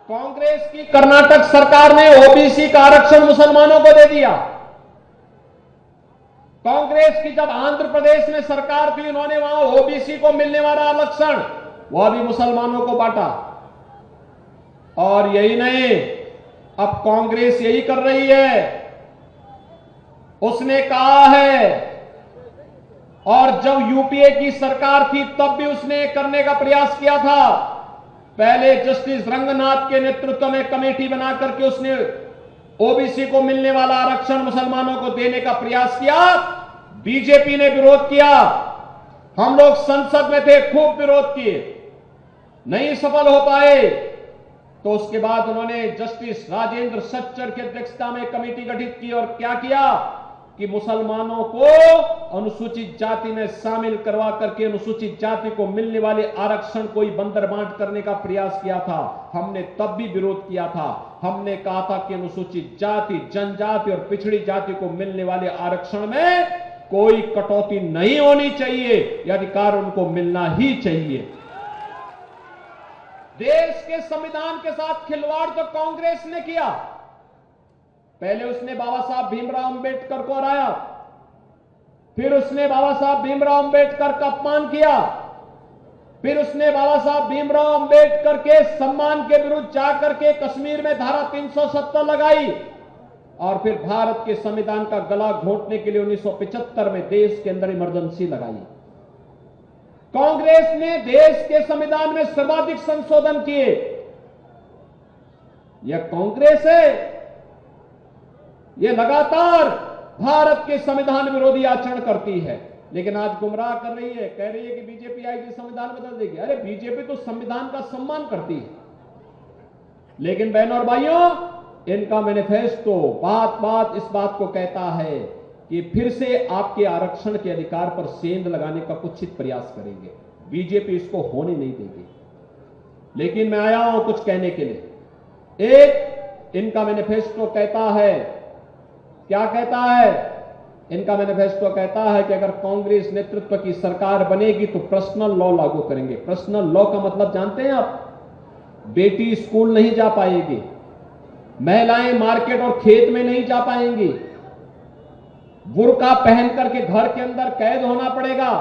कांग्रेस की कर्नाटक सरकार ने ओबीसी का आरक्षण मुसलमानों को दे दिया। कांग्रेस की जब आंध्र प्रदेश में सरकार थी, उन्होंने वहां ओबीसी को मिलने वाला आरक्षण वह भी मुसलमानों को बांटा। और यही नहीं, अब कांग्रेस यही कर रही है। उसने कहा है, और जब यूपीए की सरकार थी तब भी उसने करने का प्रयास किया था। पहले जस्टिस रंगनाथ के नेतृत्व में कमेटी बना करके उसने ओबीसी को मिलने वाला आरक्षण मुसलमानों को देने का प्रयास किया। बीजेपी ने विरोध किया, हम लोग संसद में थे, खूब विरोध किए, नहीं सफल हो पाए। तो उसके बाद उन्होंने जस्टिस राजेंद्र सच्चर की अध्यक्षता में कमेटी गठित की और क्या किया कि मुसलमानों को अनुसूचित जाति में शामिल करवा करके अनुसूचित जाति को मिलने वाले आरक्षण को ही बंदर बांट करने का प्रयास किया था। हमने तब भी विरोध किया था। हमने कहा था कि अनुसूचित जाति, जनजाति और पिछड़ी जाति को मिलने वाले आरक्षण में कोई कटौती नहीं होनी चाहिए, यह अधिकार उनको मिलना ही चाहिए। देश के संविधान के साथ खिलवाड़ तो कांग्रेस ने किया। पहले उसने बाबा साहब भीमराव अंबेडकर को हराया, फिर उसने बाबा साहब भीमराव अंबेडकर का अपमान किया, फिर उसने बाबा साहब भीमराव अंबेडकर के सम्मान के विरुद्ध जाकर के कश्मीर में धारा 370 लगाई, और फिर भारत के संविधान का गला घोंटने के लिए 1975 में देश के अंदर इमरजेंसी लगाई। कांग्रेस ने देश के संविधान में सर्वाधिक संशोधन किए। यह कांग्रेस है, यह लगातार भारत के संविधान विरोधी आचरण करती है, लेकिन आज गुमराह कर रही है, कह रही है कि बीजेपी आएगी संविधान बदल देगी। अरे बीजेपी तो संविधान का सम्मान करती है, लेकिन बहनों और भाइयों, इनका मैनिफेस्टो बात बात इस बात को कहता है कि फिर से आपके आरक्षण के अधिकार पर सेंध लगाने का कुत्सित प्रयास करेंगे। बीजेपी इसको होने नहीं देगी। लेकिन मैं आया हूं कुछ कहने के लिए। एक, इनका मैनिफेस्टो कहता है, क्या कहता है? इनका मैनिफेस्टो कहता है कि अगर कांग्रेस नेतृत्व की सरकार बनेगी तो पर्सनल लॉ लागू करेंगे। पर्सनल लॉ का मतलब जानते हैं आप? बेटी स्कूल नहीं जा पाएगी, महिलाएं मार्केट और खेत में नहीं जा पाएंगी, बुर्का पहन करके घर के अंदर कैद होना पड़ेगा।